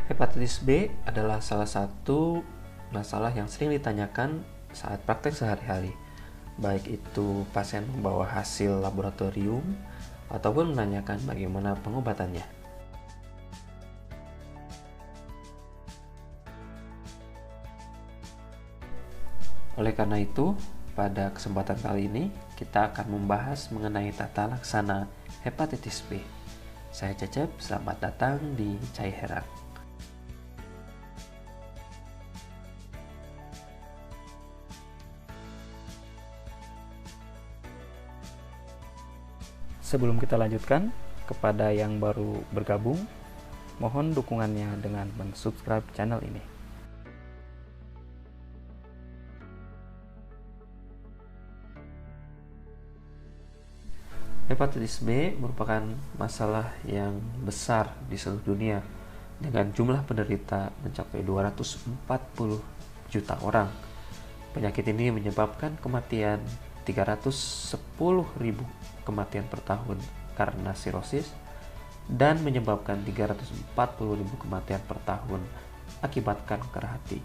Hepatitis B adalah salah satu masalah yang sering ditanyakan saat praktek sehari-hari, baik itu pasien membawa hasil laboratorium ataupun menanyakan bagaimana pengobatannya. Oleh karena itu, pada kesempatan kali ini kita akan membahas mengenai tata laksana hepatitis B. Saya Cecep, selamat datang di Cai Herang. Sebelum kita lanjutkan, kepada yang baru bergabung, mohon dukungannya dengan mensubscribe channel ini. Hepatitis B merupakan masalah yang besar di seluruh dunia dengan jumlah penderita mencapai 240 juta orang. Penyakit ini menyebabkan kematian 310.000 kematian per tahun karena sirosis dan menyebabkan 340.000 kematian per tahun akibat kanker hati.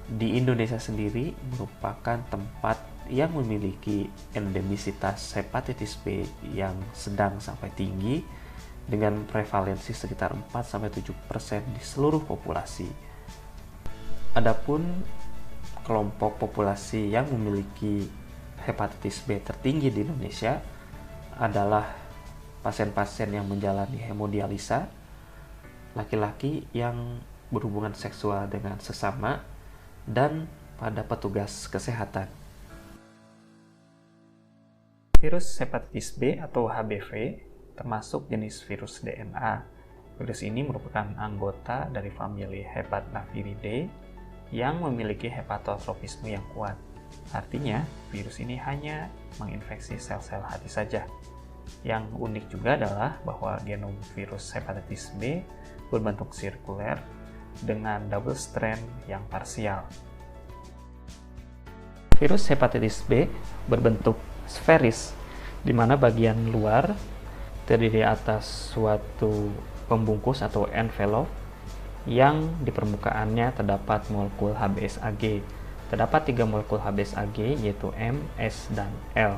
Di Indonesia sendiri merupakan tempat yang memiliki endemisitas hepatitis B yang sedang sampai tinggi dengan prevalensi sekitar 4-7% di seluruh populasi. Adapun kelompok populasi yang memiliki hepatitis B tertinggi di Indonesia adalah pasien-pasien yang menjalani hemodialisa, laki-laki yang berhubungan seksual dengan sesama, dan pada petugas kesehatan. Virus hepatitis B atau HBV termasuk jenis virus DNA. Virus ini merupakan anggota dari famili Hepatnaviridae yang memiliki hepatotropisme yang kuat. Artinya, virus ini hanya menginfeksi sel-sel hati saja. Yang unik juga adalah bahwa genom virus hepatitis B berbentuk sirkuler dengan double strand yang parsial. Virus hepatitis B berbentuk sferis, di mana bagian luar terdiri atas suatu pembungkus atau envelope yang di permukaannya terdapat molekul HBsAg. Terdapat 3 molekul HBsAg yaitu M, S, dan L.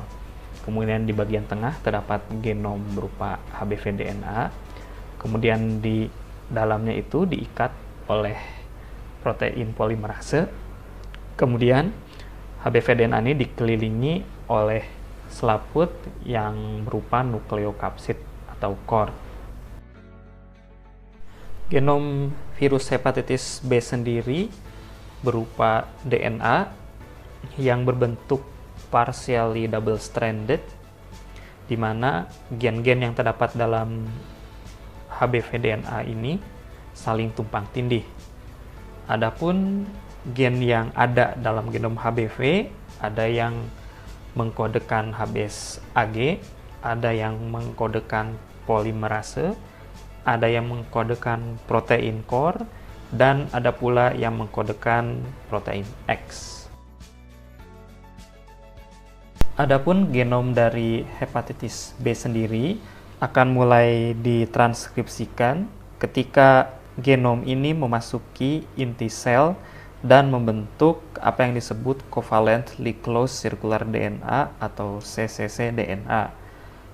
Kemudian di bagian tengah terdapat genom berupa HBV DNA. Kemudian di dalamnya itu diikat oleh protein polimerase. Kemudian HBV DNA ini dikelilingi oleh selaput yang berupa nukleokapsid atau core. Genom virus hepatitis B sendiri berupa DNA yang berbentuk partially double stranded, di mana gen-gen yang terdapat dalam HBV DNA ini saling tumpang tindih. Adapun gen yang ada dalam genom HBV ada yang mengkodekan HBsAg, ada yang mengkodekan polimerase, ada yang mengkodekan protein core, dan ada pula yang mengkodekan protein X. Adapun genom dari hepatitis B sendiri akan mulai ditranskripsikan ketika genom ini memasuki inti sel dan membentuk apa yang disebut covalently closed circular DNA atau cccDNA.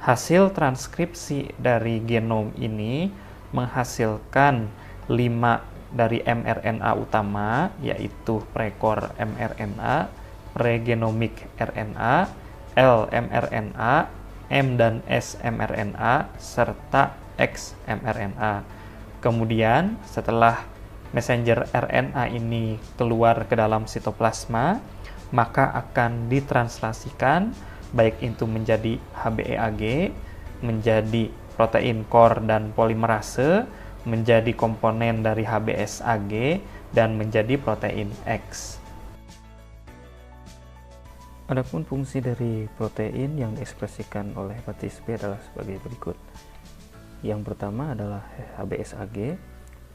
Hasil transkripsi dari genom ini menghasilkan 5 dari mRNA utama, yaitu prekor mRNA, pregenomic RNA, L-mRNA, M dan S mRNA, serta X mRNA. Kemudian setelah messenger RNA ini keluar ke dalam sitoplasma, maka akan ditranslasikan baik itu menjadi HBeAg, menjadi protein core dan polimerase, menjadi komponen dari HBsAg, dan menjadi protein X. Adapun fungsi dari protein yang diekspresikan oleh hepatitis B adalah sebagai berikut. Yang pertama adalah HBsAg.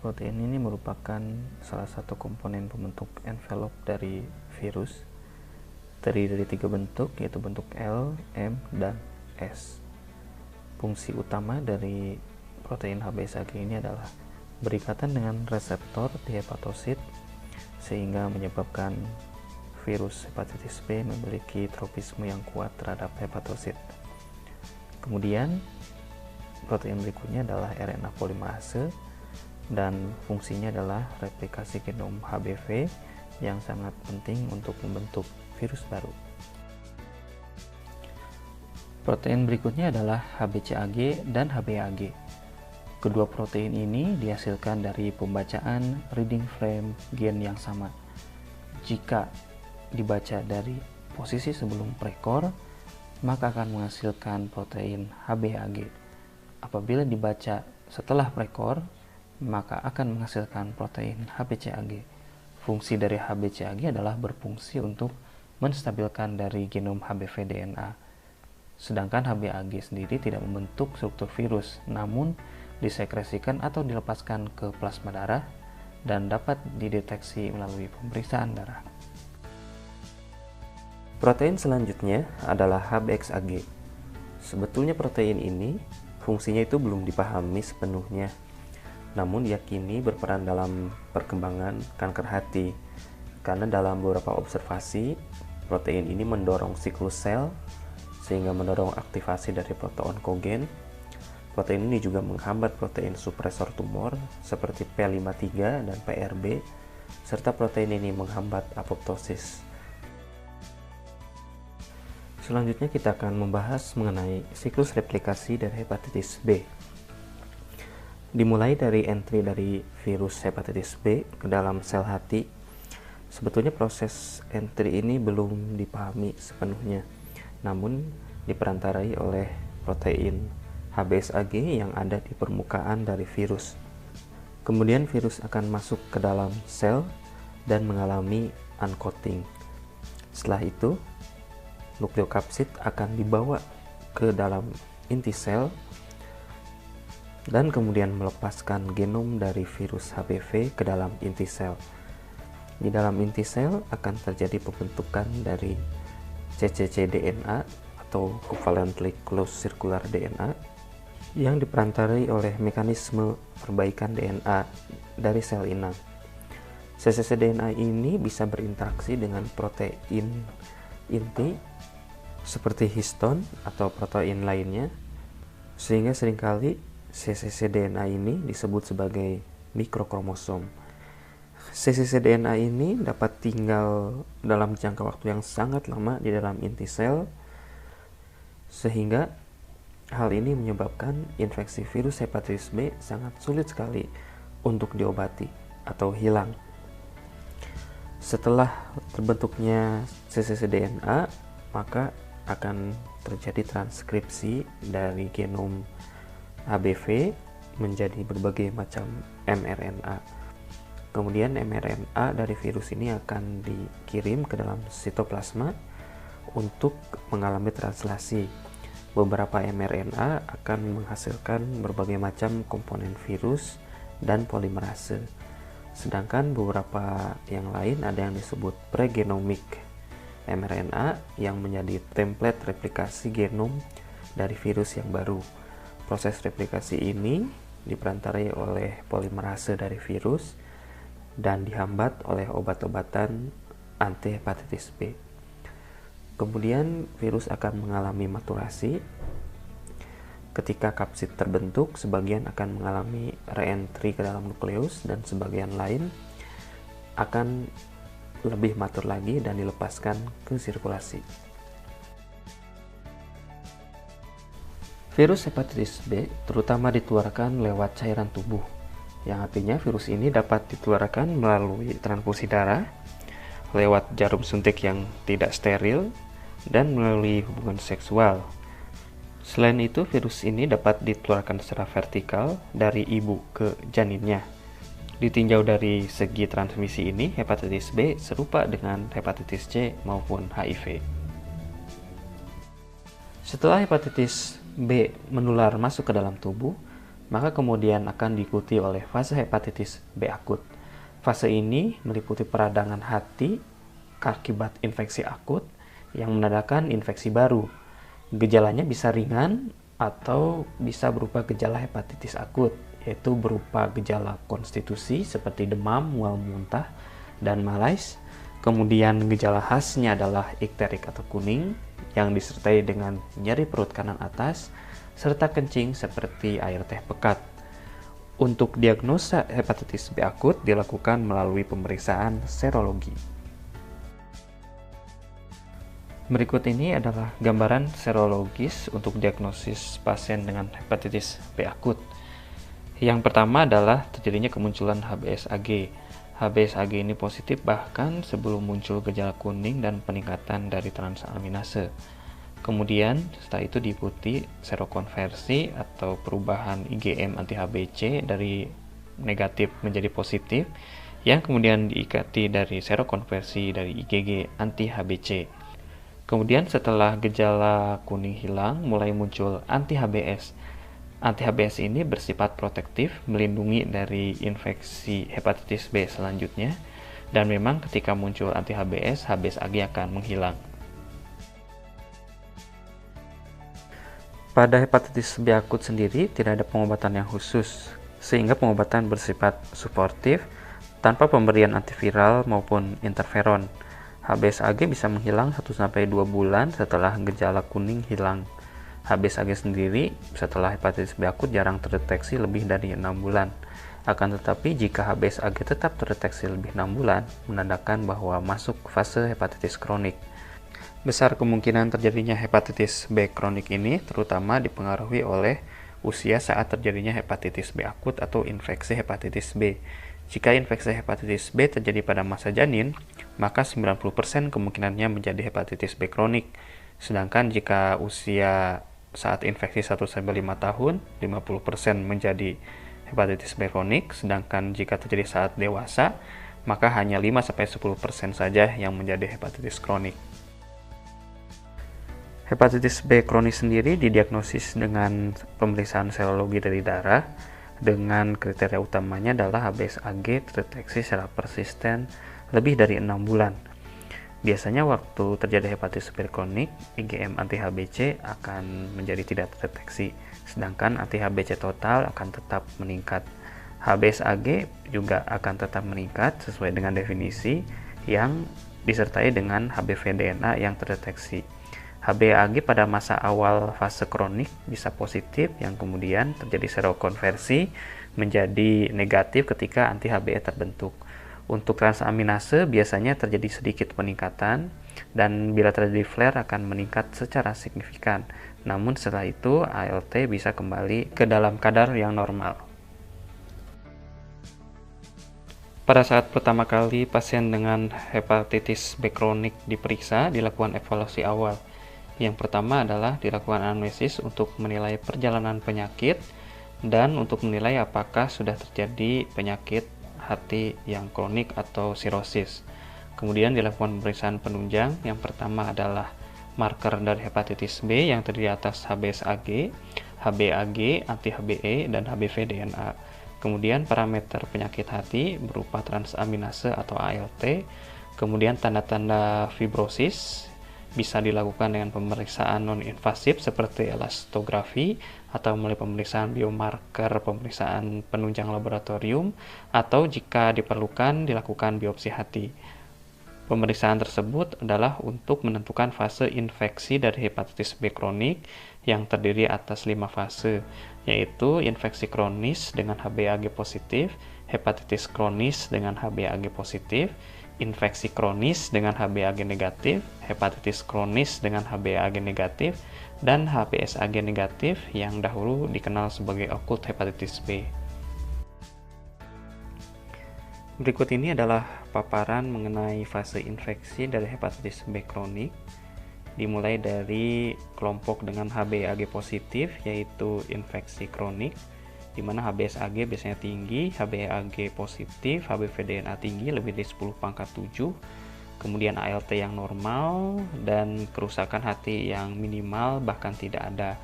Protein ini merupakan salah satu komponen pembentuk envelope dari virus. Terdiri dari 3 bentuk, yaitu bentuk L, M, dan S. Fungsi utama dari protein HBsAg ini adalah berikatan dengan reseptor di hepatosit sehingga menyebabkan virus hepatitis B memiliki tropisme yang kuat terhadap hepatosit. Kemudian protein berikutnya adalah RNA polimerase dan fungsinya adalah replikasi genom HBV yang sangat penting untuk membentuk virus baru. Protein berikutnya adalah HBCAG dan HBAG. Kedua protein ini dihasilkan dari pembacaan reading frame gen yang sama. Jika dibaca dari posisi sebelum prekor, maka akan menghasilkan protein HBAG. Apabila dibaca setelah prekor, maka akan menghasilkan protein HBCAG. Fungsi dari HBCAG adalah berfungsi untuk menstabilkan dari genom HBV DNA. Sedangkan HBAG sendiri tidak membentuk struktur virus, namun disekresikan atau dilepaskan ke plasma darah dan dapat dideteksi melalui pemeriksaan darah. Protein selanjutnya adalah HBxAg. Sebetulnya protein ini fungsinya itu belum dipahami sepenuhnya, namun diyakini berperan dalam perkembangan kanker hati karena dalam beberapa observasi protein ini mendorong siklus sel sehingga mendorong aktivasi dari proto-onkogen. Protein ini juga menghambat protein supresor tumor seperti P53 dan PRB, serta protein ini menghambat apoptosis. Selanjutnya kita akan membahas mengenai siklus replikasi dari hepatitis B. Dimulai dari entry dari virus hepatitis B ke dalam sel hati, sebetulnya proses entry ini belum dipahami sepenuhnya, namun diperantarai oleh protein HBsAg yang ada di permukaan dari virus. Kemudian virus akan masuk ke dalam sel dan mengalami uncoating. Setelah itu, nukleokapsid akan dibawa ke dalam inti sel dan kemudian melepaskan genom dari virus HBV ke dalam inti sel. Di dalam inti sel akan terjadi pembentukan dari cccDNA atau covalently close circular DNA yang diperantarai oleh mekanisme perbaikan DNA dari sel inang. cccDNA ini bisa berinteraksi dengan protein inti seperti histon atau protein lainnya, sehingga seringkali cccDNA ini disebut sebagai mikrokromosom. cccDNA ini dapat tinggal dalam jangka waktu yang sangat lama di dalam inti sel, sehingga hal ini menyebabkan infeksi virus hepatitis B sangat sulit sekali untuk diobati atau hilang. Setelah terbentuknya cccDNA, maka akan terjadi transkripsi dari genom HBV menjadi berbagai macam mRNA. Kemudian mRNA dari virus ini akan dikirim ke dalam sitoplasma untuk mengalami translasi. Beberapa mRNA akan menghasilkan berbagai macam komponen virus dan polimerase. Sedangkan beberapa yang lain ada yang disebut pregenomic mRNA yang menjadi template replikasi genom dari virus yang baru. Proses replikasi ini diperantarai oleh polimerase dari virus dan dihambat oleh obat-obatan anti-hepatitis B. Kemudian virus akan mengalami maturasi. Ketika kapsid terbentuk, sebagian akan mengalami re-entry ke dalam nukleus dan sebagian lain akan lebih matur lagi dan dilepaskan ke sirkulasi. Virus hepatitis B terutama ditularkan lewat cairan tubuh, yang artinya virus ini dapat ditularkan melalui transfusi darah, lewat jarum suntik yang tidak steril, dan melalui hubungan seksual. Selain itu, virus ini dapat ditularkan secara vertikal dari ibu ke janinnya. Ditinjau dari segi transmisi ini, hepatitis B serupa dengan hepatitis C maupun HIV. Setelah hepatitis B menular masuk ke dalam tubuh, maka kemudian akan diikuti oleh fase hepatitis B akut. Fase ini meliputi peradangan hati akibat infeksi akut yang menandakan infeksi baru. Gejalanya bisa ringan atau bisa berupa gejala hepatitis akut yaitu berupa gejala konstitusi seperti demam, mual muntah, dan malaise. Kemudian gejala khasnya adalah ikterik atau kuning yang disertai dengan nyeri perut kanan atas serta kencing seperti air teh pekat. Untuk diagnosa hepatitis B akut dilakukan melalui pemeriksaan serologi. Berikut ini adalah gambaran serologis untuk diagnosis pasien dengan hepatitis B akut. Yang pertama adalah terjadinya kemunculan HBsAg. HBsAg ini positif bahkan sebelum muncul gejala kuning dan peningkatan dari transaminase. Kemudian setelah itu diikuti serokonversi atau perubahan IgM anti-HBc dari negatif menjadi positif, yang kemudian diikuti dari serokonversi dari IgG anti-HBc. Kemudian setelah gejala kuning hilang, mulai muncul anti-HBs. Anti-HBs ini bersifat protektif, melindungi dari infeksi hepatitis B selanjutnya, dan memang ketika muncul anti-HBs, HBsAg akan menghilang. Pada hepatitis B akut sendiri tidak ada pengobatan yang khusus, sehingga pengobatan bersifat suportif tanpa pemberian antiviral maupun interferon. HBsAg bisa menghilang 1-2 bulan setelah gejala kuning hilang. HBsAg sendiri setelah hepatitis B akut jarang terdeteksi lebih dari 6 bulan. Akan tetapi jika HBsAg tetap terdeteksi lebih 6 bulan, menandakan bahwa masuk fase hepatitis kronik. Besar kemungkinan terjadinya hepatitis B kronik ini terutama dipengaruhi oleh usia saat terjadinya hepatitis B akut atau infeksi hepatitis B. Jika infeksi hepatitis B terjadi pada masa janin, maka 90% kemungkinannya menjadi hepatitis B kronik. Sedangkan jika usia saat infeksi 1-5 tahun, 50% menjadi hepatitis B kronik, sedangkan jika terjadi saat dewasa, maka hanya 5-10% saja yang menjadi hepatitis kronik. Hepatitis B kronis sendiri didiagnosis dengan pemeriksaan serologi dari darah, dengan kriteria utamanya adalah HBsAg terdeteksi secara persisten lebih dari 6 bulan. Biasanya waktu terjadi hepatitis B kronik, IgM anti-HBc akan menjadi tidak terdeteksi, sedangkan anti-HBc total akan tetap meningkat. HBsAg juga akan tetap meningkat sesuai dengan definisi yang disertai dengan HBV-DNA yang terdeteksi. HBsAg pada masa awal fase kronik bisa positif yang kemudian terjadi serokonversi menjadi negatif ketika anti-HBe terbentuk. Untuk transaminase biasanya terjadi sedikit peningkatan dan bila terjadi flare akan meningkat secara signifikan. Namun setelah itu ALT bisa kembali ke dalam kadar yang normal. Pada saat pertama kali pasien dengan hepatitis B kronik diperiksa, dilakukan evaluasi awal. Yang pertama adalah dilakukan anamnesis untuk menilai perjalanan penyakit dan untuk menilai apakah sudah terjadi penyakit hati yang kronik atau sirosis. Kemudian dilakukan pemeriksaan penunjang. Yang pertama adalah marker dari hepatitis B yang terdiri atas HBsAg, HbAg, anti-HBe, dan HBV-DNA. Kemudian parameter penyakit hati berupa transaminase atau ALT. Kemudian tanda-tanda fibrosis bisa dilakukan dengan pemeriksaan non-invasif seperti elastografi atau melalui pemeriksaan biomarker, pemeriksaan penunjang laboratorium, atau jika diperlukan dilakukan biopsi hati. Pemeriksaan tersebut adalah untuk menentukan fase infeksi dari hepatitis B kronik yang terdiri atas 5 fase, yaitu infeksi kronis dengan HBsAg positif, hepatitis kronis dengan HBsAg positif, infeksi kronis dengan HBsAg negatif, hepatitis kronis dengan HBsAg negatif, dan HBsAg negatif yang dahulu dikenal sebagai akut hepatitis B. Berikut ini adalah paparan mengenai fase infeksi dari hepatitis B kronik, dimulai dari kelompok dengan HBsAg positif, yaitu infeksi kronik, di mana HBsAg biasanya tinggi, HBsAg positif, HBV-DNA tinggi lebih dari 10⁻⁷, kemudian ALT yang normal, dan kerusakan hati yang minimal bahkan tidak ada.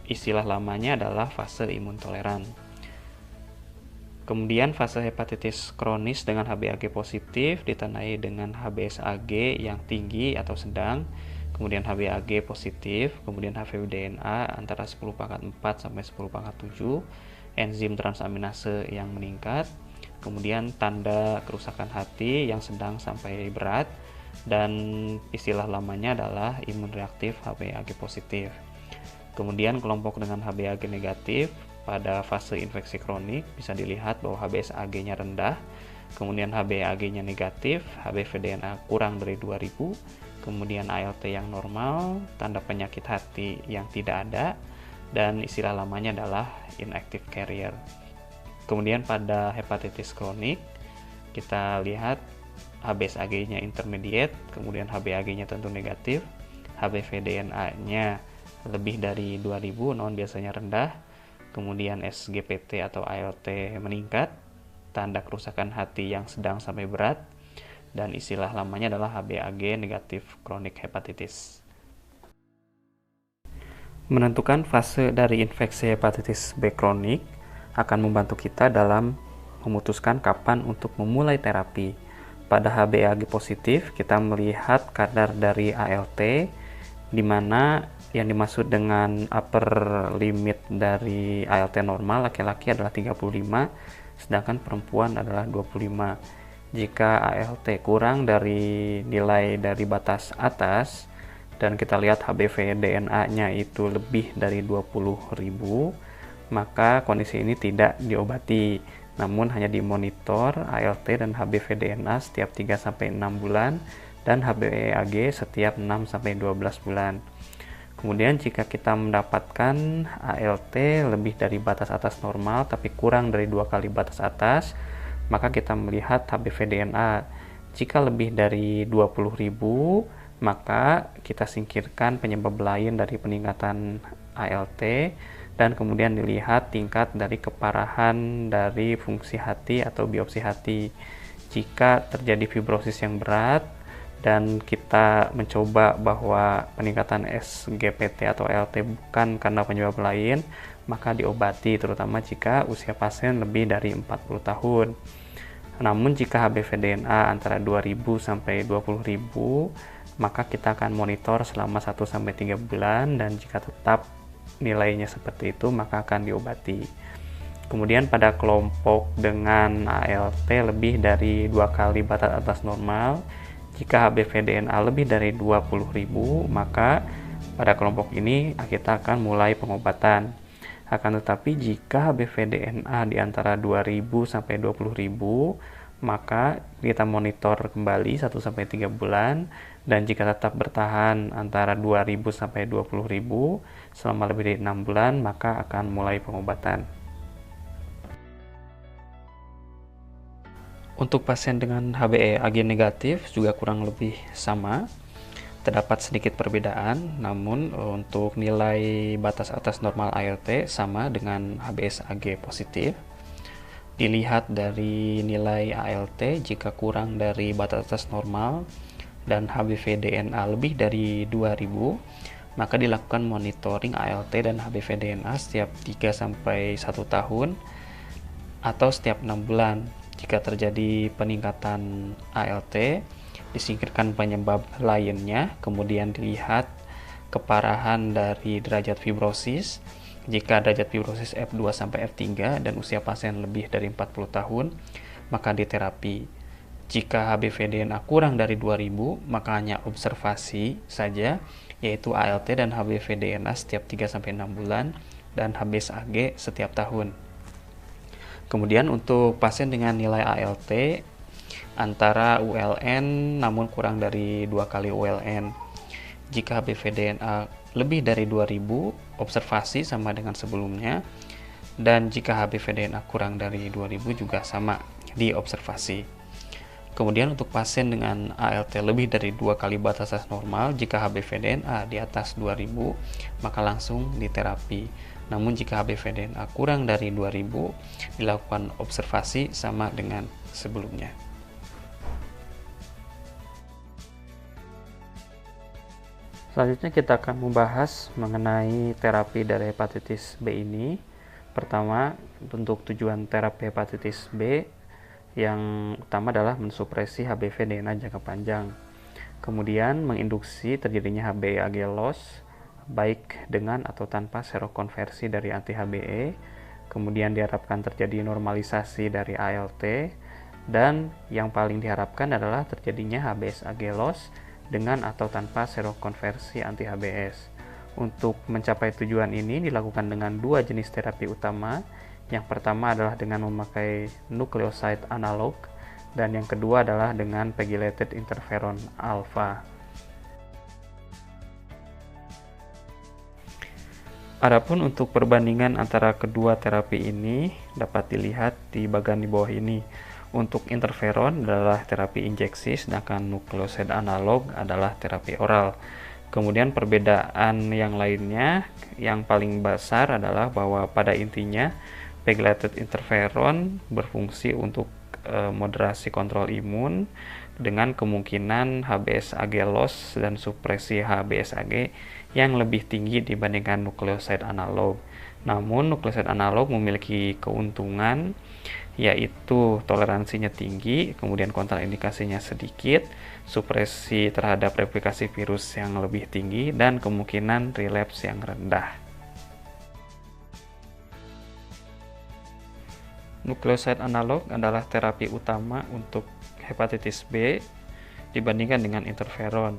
Istilah lamanya adalah fase imun toleran. Kemudian fase hepatitis kronis dengan HBsAg positif ditandai dengan HBsAg yang tinggi atau sedang, kemudian HBsAg positif, kemudian HBV-DNA antara 10⁻⁴ sampai 10⁻⁷, enzim transaminase yang meningkat, kemudian tanda kerusakan hati yang sedang sampai berat, dan istilah lamanya adalah imun reaktif HbAg positif. Kemudian kelompok dengan HbAg negatif pada fase infeksi kronik bisa dilihat bahwa HbsAg-nya rendah, kemudian HbAg-nya negatif, HbVDNA kurang dari 2000, kemudian ALT yang normal, tanda penyakit hati yang tidak ada, dan istilah lamanya adalah inactive carrier. Kemudian pada hepatitis kronik kita lihat HbsAg-nya intermediate, kemudian HbAg-nya tentu negatif, HbVDNA-nya lebih dari 2000, non biasanya rendah, kemudian SGPT atau ALT meningkat, tanda kerusakan hati yang sedang sampai berat, dan istilah lamanya adalah HbAg negatif kronik hepatitis. Menentukan fase dari infeksi hepatitis B kronik akan membantu kita dalam memutuskan kapan untuk memulai terapi. Pada HbAg positif, kita melihat kadar dari ALT, di mana yang dimaksud dengan upper limit dari ALT normal laki-laki adalah 35, sedangkan perempuan adalah 25. Jika ALT kurang dari nilai dari batas atas, dan kita lihat HbVDNA-nya itu lebih dari 20.000, maka kondisi ini tidak diobati, namun hanya dimonitor ALT dan HbVDNA setiap 3-6 bulan, dan HbAg setiap 6-12 bulan. Kemudian jika kita mendapatkan ALT lebih dari batas atas normal tapi kurang dari 2 kali batas atas, maka kita melihat HbVDNA. Jika lebih dari 20.000, maka kita singkirkan penyebab lain dari peningkatan ALT, dan kemudian dilihat tingkat dari keparahan dari fungsi hati atau biopsi hati. Jika terjadi fibrosis yang berat dan kita mencoba bahwa peningkatan SGPT atau ALT bukan karena penyebab lain, maka diobati, terutama jika usia pasien lebih dari 40 tahun. Namun jika HbVDNA antara 2000 sampai 20.000, maka kita akan monitor selama 1-3 bulan, dan jika tetap nilainya seperti itu, maka akan diobati. Kemudian pada kelompok dengan ALT lebih dari 2 kali batas atas normal, jika HbVDNA lebih dari 20.000, maka pada kelompok ini kita akan mulai pengobatan. Akan tetapi jika HbVDNA di antara 2000 sampai 20.000, maka kita monitor kembali 1-3 bulan, dan jika tetap bertahan antara 2000 sampai 20.000 selama lebih dari 6 bulan, maka akan mulai pengobatan. Untuk pasien dengan HbAg negatif juga kurang lebih sama, terdapat sedikit perbedaan, namun untuk nilai batas atas normal ALT sama dengan HbsAg positif. Dilihat dari nilai ALT, jika kurang dari batas atas normal dan HbVDNA lebih dari 2000, maka dilakukan monitoring ALT dan HbVDNA setiap 3-1 tahun atau setiap 6 bulan. Jika terjadi peningkatan ALT, disingkirkan penyebab lainnya, kemudian dilihat keparahan dari derajat fibrosis. Jika derajat fibrosis F2 sampai F3 dan usia pasien lebih dari 40 tahun, maka diterapi. Jika HbVDNA kurang dari 2000, maka hanya observasi saja, yaitu ALT dan HbVDNA setiap 3-6 bulan, dan HbsAg setiap tahun. Kemudian untuk pasien dengan nilai ALT antara ULN namun kurang dari 2 kali ULN. Jika HbVDNA lebih dari 2000, observasi sama dengan sebelumnya, dan jika HbVDNA kurang dari 2000 juga sama, diobservasi. Kemudian untuk pasien dengan ALT lebih dari 2 kali batas atas normal, jika HbVDNA di atas 2000, maka langsung diterapi. Namun jika HbVDNA kurang dari 2000, dilakukan observasi sama dengan sebelumnya. Selanjutnya kita akan membahas mengenai terapi dari hepatitis B ini. Pertama, untuk tujuan terapi hepatitis B yang utama adalah mensupresi HbVDNA jangka panjang. Kemudian menginduksi terjadinya HbAg loss baik dengan atau tanpa serokonversi dari anti-HbE, kemudian diharapkan terjadi normalisasi dari ALT, dan yang paling diharapkan adalah terjadinya HBsAg loss dengan atau tanpa serokonversi anti-HBs. Untuk mencapai tujuan ini dilakukan dengan dua jenis terapi utama. Yang pertama adalah dengan memakai nucleoside analog, dan yang kedua adalah dengan pegylated interferon alpha. Adapun untuk perbandingan antara kedua terapi ini dapat dilihat di bagian di bawah ini. Untuk interferon adalah terapi injeksi, sedangkan nucleoside analog adalah terapi oral. Kemudian perbedaan yang lainnya yang paling besar adalah bahwa pada intinya pegylated interferon berfungsi untuk moderasi kontrol imun dengan kemungkinan HBsAg loss dan supresi HBsAg yang lebih tinggi dibandingkan nukleoside analog. Namun nukleoside analog memiliki keuntungan yaitu toleransinya tinggi, kemudian kontraindikasinya sedikit, supresi terhadap replikasi virus yang lebih tinggi, dan kemungkinan relapse yang rendah. Nucleoside analog adalah terapi utama untuk hepatitis B dibandingkan dengan interferon.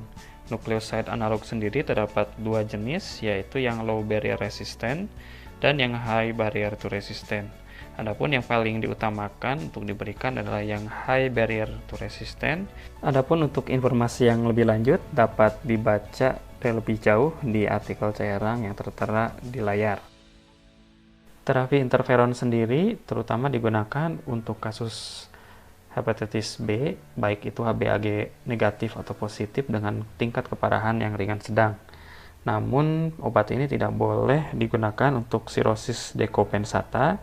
Nucleoside analog sendiri terdapat dua jenis, yaitu yang low barrier resistant dan yang high barrier to resistant. Adapun yang paling diutamakan untuk diberikan adalah yang high barrier to resistant. Adapun untuk informasi yang lebih lanjut dapat dibaca lebih jauh di artikel Cairang yang tertera di layar. Terapi interferon sendiri terutama digunakan untuk kasus hepatitis B, baik itu HBsAg negatif atau positif dengan tingkat keparahan yang ringan sedang. Namun, obat ini tidak boleh digunakan untuk sirosis dekompensata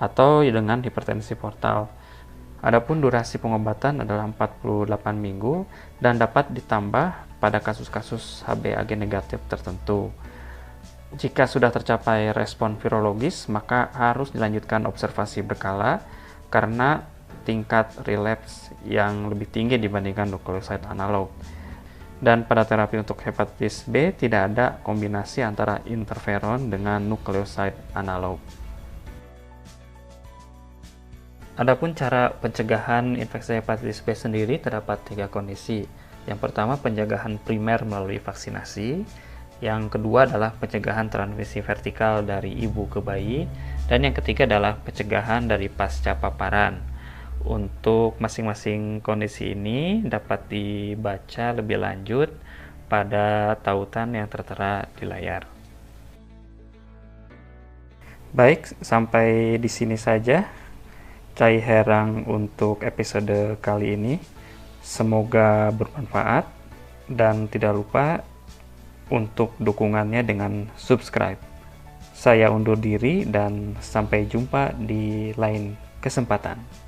atau dengan hipertensi portal. Adapun durasi pengobatan adalah 48 minggu dan dapat ditambah pada kasus-kasus HBsAg negatif tertentu. Jika sudah tercapai respon virologis, maka harus dilanjutkan observasi berkala karena tingkat relapse yang lebih tinggi dibandingkan nukleoside analog. Dan pada terapi untuk hepatitis B tidak ada kombinasi antara interferon dengan nukleoside analog. Adapun cara pencegahan infeksi hepatitis B sendiri terdapat 3 kondisi. Yang pertama, pencegahan primer melalui vaksinasi. Yang kedua adalah pencegahan transmisi vertikal dari ibu ke bayi, dan yang ketiga adalah pencegahan dari pasca paparan. Untuk masing-masing kondisi ini dapat dibaca lebih lanjut pada tautan yang tertera di layar. Baik, sampai di sini saja Cai Herang untuk episode kali ini. Semoga bermanfaat dan tidak lupa untuk dukungannya dengan subscribe. Saya undur diri dan sampai jumpa di lain kesempatan.